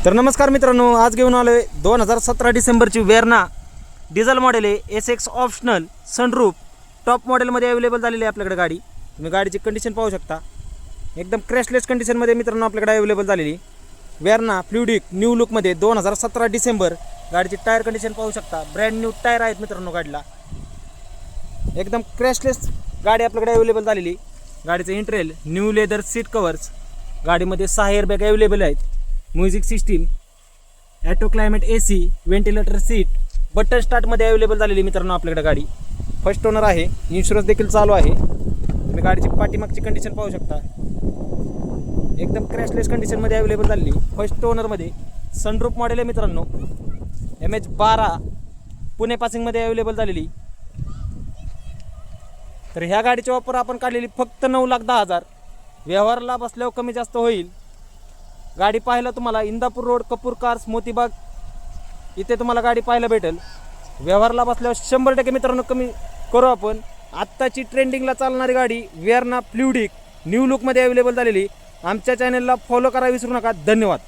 तर नमस्कार मित्रांनो, आज घेऊन आलोय 2017 डिसेंबरची वेर्ना डिझेल मॉडेल आहे। SX ऑप्शनल सनरूफ टॉप मॉडेलमध्ये अवेलेबल झालेली आहे आपल्याकडे गाडी। तुम्ही गाडीची कंडिशन पाहू शकता, एकदम क्रॅशलेस कंडिशनमध्ये मित्रांनो आपल्याकडे अवेलेबल झालेली वेर्ना फ्लुइडिक न्यू लुकमध्ये 2017 डिसेंबर। गाडीची टायर कंडिशन पाहू शकता, ब्रँड न्यू टायर आहेत मित्रांनो गाडीला, एकदम क्रॅशलेस गाडी आपल्याकडे अवेलेबल झालेली। गाडीचं interior new leather seat covers, गाडीमध्ये 6 एअरबॅग अवेलेबल आहेत, music system, auto climate AC, ventilator seat, button स्टार्टमध्ये अवेलेबल झालेली मित्रांनो आपल्याकडे गाडी। फर्स्ट ओनर आहे, इन्शुरन्स देखील चालू आहे। तुम्ही गाडीची पाठीमागची कंडिशन पाहू शकता, एकदम क्रॅशलेस कंडिशनमध्ये अवेलेबल झालेली। फर्स्ट ओनरमध्ये सनरूफ मॉडेल आहे मित्रांनो, MH12 पुणे पासिंगमध्ये अवेलेबल झालेली। तर ह्या गाडीची ऑफर आपण काढलेली फक्त 9,10,000। व्यवहाराला बसल्यावर कमी जास्त होईल। गाडी पाहायला तुम्हाला इंदापूर रोड, कपूर कार्स, मोतीबाग इथे तुम्हाला गाडी पाहायला भेटेल। व्यवहाराला बसल्यावर 100% मित्रांनो कमी करू आपण। आत्ताची ट्रेंडिंगला चालणारी गाडी वेर्ना फ्लुइडिक न्यू लुकमध्ये अवेलेबल झालेली। आमच्या चॅनलला फॉलो करा विसरू नका। धन्यवाद।